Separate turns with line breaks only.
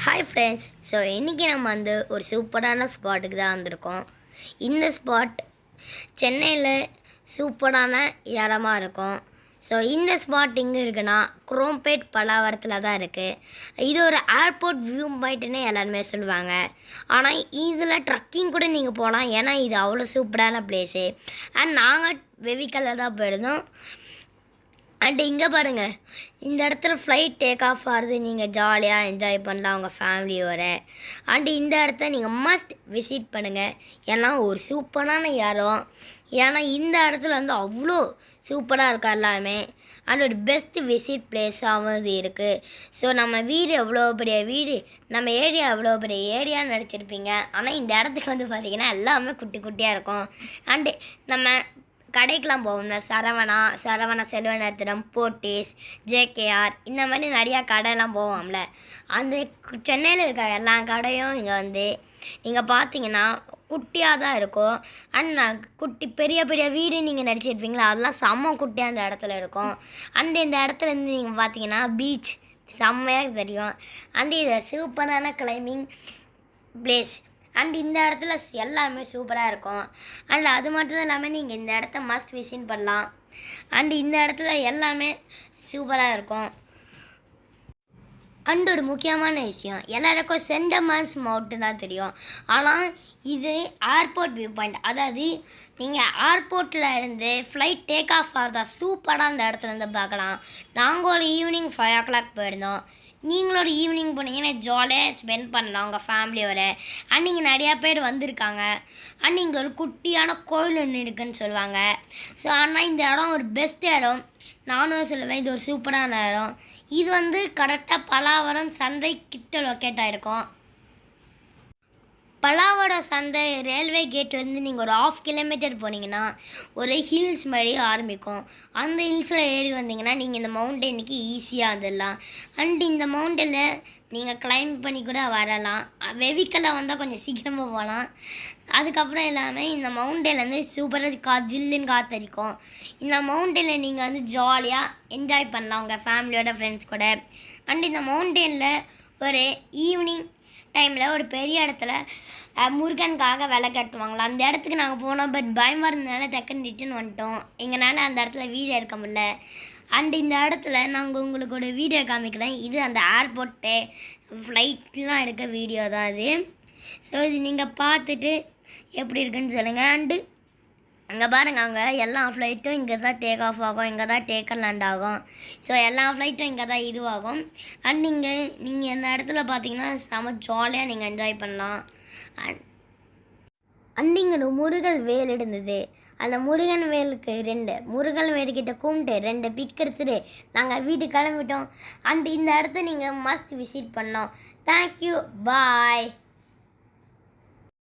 Hi friends. So இன்றைக்கி நம்ம ஒரு சூப்பரான ஸ்பாட்டுக்கு தான் வந்திருக்கோம். இந்த ஸ்பாட் சென்னையில் சூப்பரான இடமா இருக்கும். ஸோ இந்த ஸ்பாட் எங்கே இருக்குன்னா குரோம்பேட் பல்லாவரத்தில் தான் இருக்குது. இது ஒரு ஏர்போர்ட் வியூ பாயிண்ட்டுன்னு எல்லாருமே சொல்லுவாங்க. ஆனால் இதில் ட்ரக்கிங் கூட நீங்கள் போகலாம், ஏன்னா இது அவ்வளோ சூப்பரான பிளேஸு. அண்ட் நாங்கள் வெவிக்கலில் தான் போயிருந்தோம். அண்ட் இங்கே பாருங்கள், இந்த இடத்துல ஃப்ளைட் டேக் ஆஃப் ஆகுது. நீங்கள் ஜாலியாக என்ஜாய் பண்ணலாம் உங்கள் ஃபேமிலியோட. அண்டு இந்த இடத்த நீங்கள் மஸ்ட் விசிட் பண்ணுங்கள், ஏன்னா ஒரு சூப்பரான இடம். ஏன்னா இந்த இடத்துல அவ்வளோ சூப்பராக இருக்கும் எல்லாமே. அண்ட் ஒரு பெஸ்ட்டு விசிட் பிளேஸாகவும் இது இருக்குது. ஸோ நம்ம வீடு எவ்வளோ பெரிய வீடு, நம்ம ஏரியா எவ்வளோ பெரிய ஏரியான்னு நடிச்சிருப்பீங்க. ஆனால் இந்த இடத்துக்கு பார்த்திங்கன்னா எல்லாமே குட்டி குட்டியாக இருக்கும். அண்டு நம்ம கடைக்கெலாம் போவோம்ல, சரவணா செல்வநத்திரம், போர்ட்டிஸ், ஜேகேஆர், இந்த மாதிரி நிறையா கடைலாம் போவோம்ல. அந்த சென்னையில் இருக்க எல்லா கடையும் இங்கே நீங்கள் பார்த்தீங்கன்னா குட்டியாக தான் இருக்கும். அண்ட் பெரிய பெரிய வீடு நீங்கள் நடிச்சிருப்பீங்களா, அதெல்லாம் செம்ம குட்டியாக அந்த இடத்துல இருக்கும். அண்ட் இந்த இடத்துலேருந்து நீங்கள் பார்த்தீங்கன்னா பீச் செம்மையாக தெரியும். அண்ட் இது சூப்பரான கிளைம்பிங் பிளேஸ். அண்ட் இந்த இடத்துல எல்லாமே சூப்பராக இருக்கும். அண்ட் அது மட்டும் இல்லாமல் நீங்கள் இந்த இடத்த மஸ்ட் விசிட் பண்ணலாம். அண்ட் இந்த இடத்துல எல்லாமே சூப்பராக இருக்கும். அண்ட் ஒரு முக்கியமான விஷயம், எல்லாருக்கும் சென்ட் தாமஸ் மவுண்டன் தான் தெரியும். ஆனால் இது ஏர்போர்ட் வியூ பாயிண்ட். அதாவது நீங்கள் ஏர்போர்ட்டில் இருந்து ஃப்ளைட் டேக் ஆஃப் ஆகிறதா சூப்பராக அந்த இடத்துலேருந்து பார்க்கலாம். நாங்கள் ஒரு ஈவினிங் 5 o'clock போயிருந்தோம். நீங்களோட ஈவினிங் போனீங்கன்னா ஜாலியாக ஸ்பெண்ட் பண்ணலாம் உங்கள் ஃபேமிலியோட. அண்ட் இங்கே நிறையா பேர் வந்திருக்காங்க. அண்ட் இங்கே ஒரு குட்டியான கோயில் ஒன்று இருக்குதுன்னு சொல்லுவாங்க. ஸோ ஆனால் இந்த இடம் ஒரு பெஸ்ட் இடம். நானும் சொல்லுவேன், இது ஒரு சூப்பரான இடம். இது கரெக்டாக பல்லாவரம் சந்தை கிட்ட லொக்கேட் ஆகிருக்கும். பல்லாவரம் சந்தை ரயில்வே கேட் நீங்கள் ஒரு 1/2 kilometer போனீங்கன்னா ஒரு ஹில்ஸ் மாதிரி ஆரம்பிக்கும். அந்த ஹில்ஸில் ஏறி வந்தீங்கன்னா நீங்கள் இந்த மவுண்டனுக்கு ஈஸியாக வந்துடலாம். அண்ட் இந்த மவுண்டனில் நீங்கள் கிளைம்ப் பண்ணி கூட வரலாம். வெவிக்கலில் வந்தால் கொஞ்சம் சீக்கிரமாக போகலாம். அதுக்கப்புறம் இல்லாமல் இந்த மவுண்டன்லேருந்து சூப்பராக ஜில்லுன்னு காற்றடிக்கும். இந்த மவுண்டனில் நீங்கள் ஜாலியாக என்ஜாய் பண்ணலாம் உங்கள் ஃபேமிலியோட ஃப்ரெண்ட்ஸ் கூட. அண்ட் இந்த மவுண்டனில் ஒரு ஈவினிங் டைமில் ஒரு பெரிய இடத்துல முருகனுக்காக விலை கட்டுவாங்களா. அந்த இடத்துக்கு நாங்கள் போனோம். பட் பயமாக இருந்ததுனால டக்குன்னு ரிட்டன் வந்துட்டோம். எங்களால் அந்த இடத்துல வீடியோ எடுக்க முடியல. அண்ட் இந்த இடத்துல நாங்கள் உங்களுக்கு ஒரு வீடியோ காமிக்கிறேன். இது அந்த ஏர்போர்ட்டு ஃப்ளைட்லாம் எடுக்க வீடியோ தான் இது. ஸோ இது நீங்கள் பார்த்துட்டு எப்படி இருக்குன்னு சொல்லுங்கள். அண்டு அங்கே பாருங்கள், அங்கே எல்லா ஃப்ளைட்டும் இங்கே தான் டேக் ஆஃப் ஆகும், இங்கே தான் டேக்கர் லேண்ட் ஆகும். ஸோ எல்லா ஃப்ளைட்டும் இங்கே தான் இதுவாகும். அண்ட் நீங்கள் இந்த இடத்துல பார்த்தீங்கன்னா செம ஜாலியாக நீங்கள் என்ஜாய் பண்ணலாம். அண்ட் இங்கே முருகன் வேல் இருந்தது. அந்த முருகன் வேலுக்கு 2 முருகன் வேலுக்கிட்ட கும்பிட்டு 2 பிக் எடுத்துட்டு நாங்கள் வீட்டுக்கு கிளம்பிட்டோம். அண்ட் இந்த இடத்த நீங்கள் மஸ்ட் விசிட் பண்ணோம். தேங்க்யூ, பாய்.